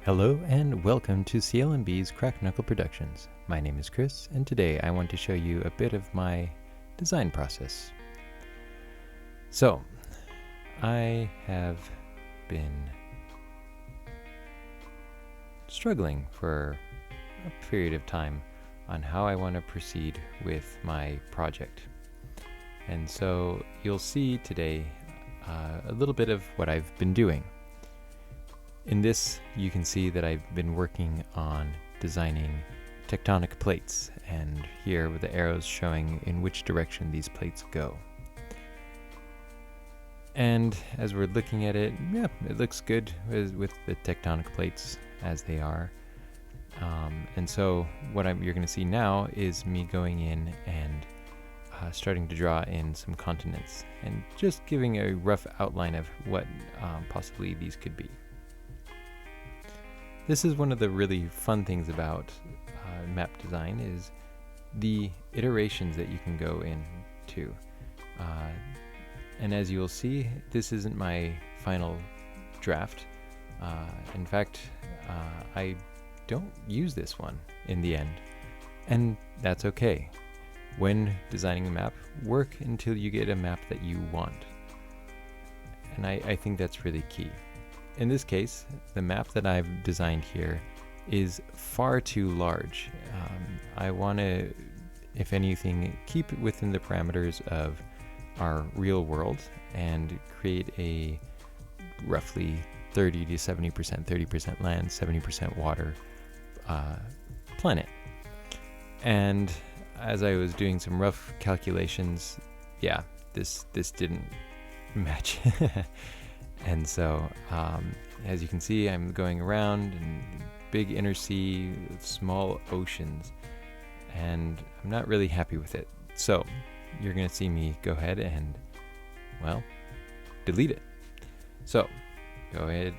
Hello and welcome to CLMB's Crack Knuckle Productions. My name is Chris, and today I want to show you a bit of my design process. So, I have been struggling for a period of time on how I want to proceed with my project. And so you'll see today a little bit of what I've been doing. In this, you can see that I've been working on designing tectonic plates, and here with the arrows showing in which direction these plates go. And as we're looking at it, yeah, it looks good with the tectonic plates as they are. And so what you're going to see now is me going in and starting to draw in some continents and just giving a rough outline of what possibly these could be. This is one of the really fun things about map design is the iterations that you can go into. And as you'll see, this isn't my final draft. In fact, I don't use this one in the end, and that's okay. When designing a map, work until you get a map that you want. And I think that's really key. In this case, the map that I've designed here is far too large. I want to, if anything, keep it within the parameters of our real world and create a roughly 30 to 70%, 30% land, 70% water planet. And as I was doing some rough calculations, yeah, this didn't match. And so, as you can see, I'm going around in big inner sea, small oceans, and I'm not really happy with it. So, you're going to see me go ahead and, well, delete it. So, go ahead,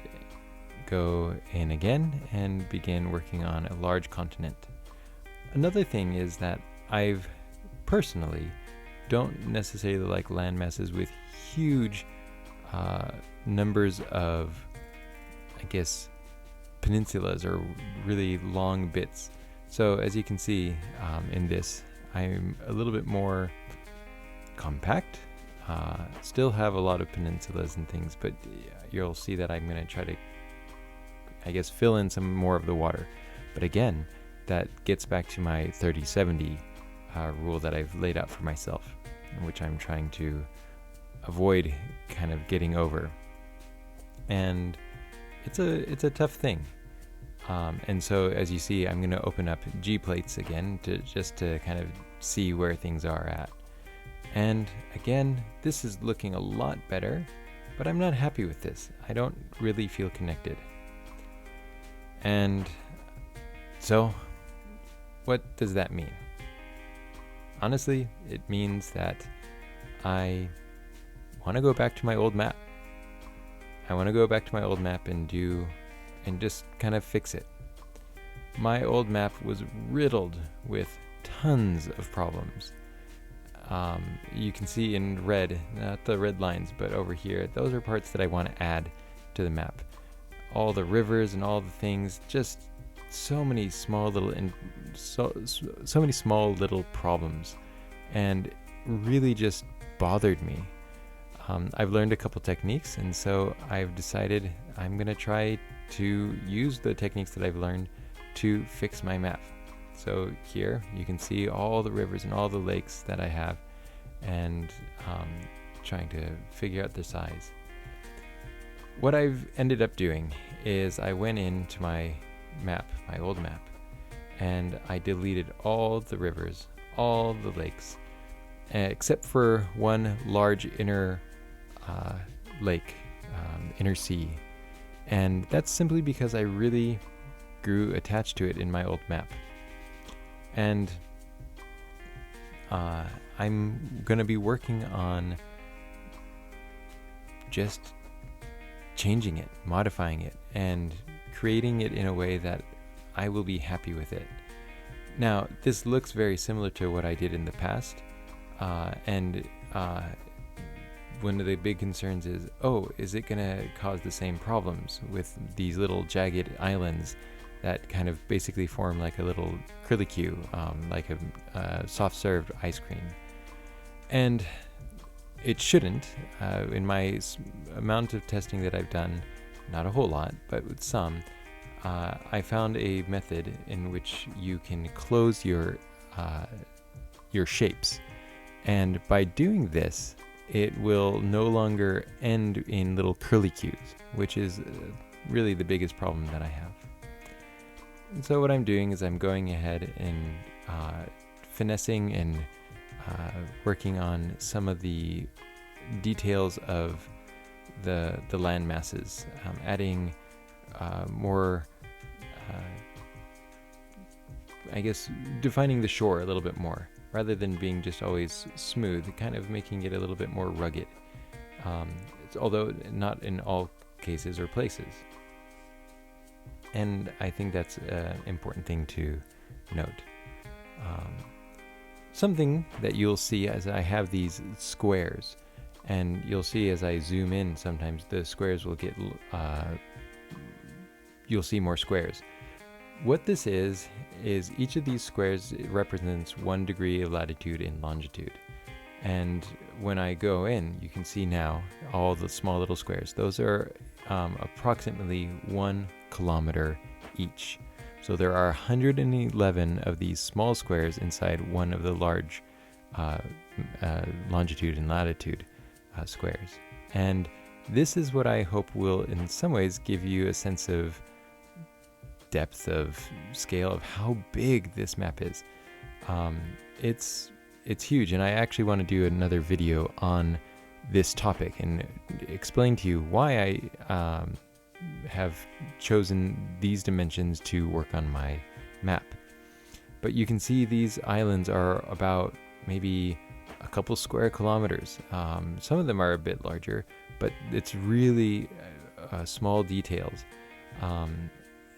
go in again, and begin working on a large continent. Another thing is that I've personally don't necessarily like land masses with huge numbers of, I guess, peninsulas or really long bits. So as you can see in this, I'm a little bit more compact. Still have a lot of peninsulas and things, but you'll see that I'm going to try to, I guess, fill in some more of the water. But again, that gets back to my 30-70 rule that I've laid out for myself, which I'm trying to avoid kind of getting over. And it's a tough thing. And so as you see, I'm going to open up G-Plates again just to kind of see where things are at. And again, this is looking a lot better, but I'm not happy with this. I don't really feel connected. And so what does that mean? Honestly, it means that I want to go back to my old map. I want to go back to my old map and just kind of fix it. My old map was riddled with tons of problems. You can see in red, not the red lines, but over here, those are parts that I want to add to the map. All the rivers and all the things, just so many small little so many small little problems, and really just bothered me. I've learned a couple techniques, and so I've decided I'm going to try to use the techniques that I've learned to fix my map. So here you can see all the rivers and all the lakes that I have, and trying to figure out their size. What I've ended up doing is I went into my map, my old map, and I deleted all the rivers, all the lakes, except for one large inner lake, inner sea. And that's simply because I really grew attached to it in my old map. And I'm going to be working on just changing it, modifying it, and creating it in a way that I will be happy with it. Now, this looks very similar to what I did in the past, and one of the big concerns is, oh, is it going to cause the same problems with these little jagged islands that kind of basically form like a little curlicue, like a soft-served ice cream? And it shouldn't. In my amount of testing that I've done, not a whole lot, but with some, I found a method in which you can close your shapes. And by doing this, it will no longer end in little curlicues, which is really the biggest problem that I have. And so what I'm doing is I'm going ahead and finessing and working on some of the details of the land masses, adding more, I guess, defining the shore a little bit more, rather than being just always smooth, kind of making it a little bit more rugged, although not in all cases or places. And I think that's an important thing to note. Something that you'll see as I have these squares, and you'll see as I zoom in, sometimes the squares will get, you'll see more squares. What this is each of these squares represents 1 degree of latitude and longitude. And when I go in, you can see now all the small little squares. Those are approximately 1 kilometer each. So there are 111 of these small squares inside one of the large longitude and latitude squares. And this is what I hope will in some ways give you a sense of depth of scale of how big this map is. It's huge, and I actually want to do another video on this topic and explain to you why I have chosen these dimensions to work on my map. But you can see these islands are about maybe a couple square kilometers. Some of them are a bit larger, but it's really small details.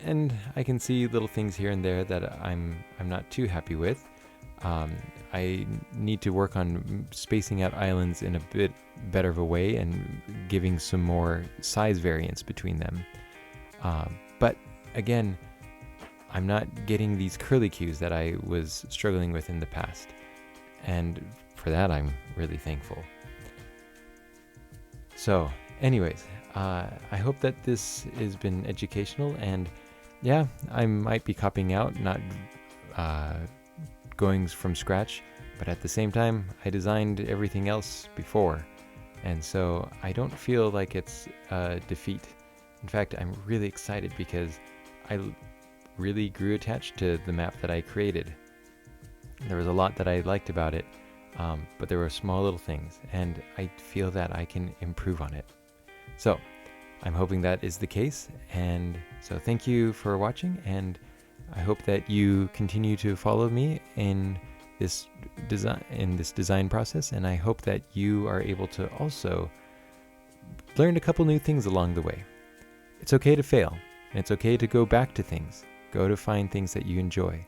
And I can see little things here and there that I'm not too happy with. I need to work on spacing out islands in a bit better of a way and giving some more size variance between them. But again, I'm not getting these curlicues that I was struggling with in the past. And for that, I'm really thankful. So anyways, I hope that this has been educational, and yeah, I might be copying out, not going from scratch, but at the same time, I designed everything else before, and so I don't feel like it's a defeat. In fact, I'm really excited because I really grew attached to the map that I created. There was a lot that I liked about it, but there were small little things, and I feel that I can improve on it. So I'm hoping that is the case, and so thank you for watching, and I hope that you continue to follow me in this design process, and I hope that you are able to also learn a couple new things along the way. It's okay to fail, and it's okay to go back to things. Go to find things that you enjoy.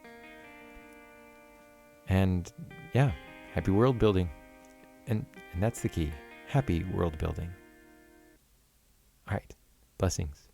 And yeah, happy world building. And that's the key. Happy world building. All right. Blessings.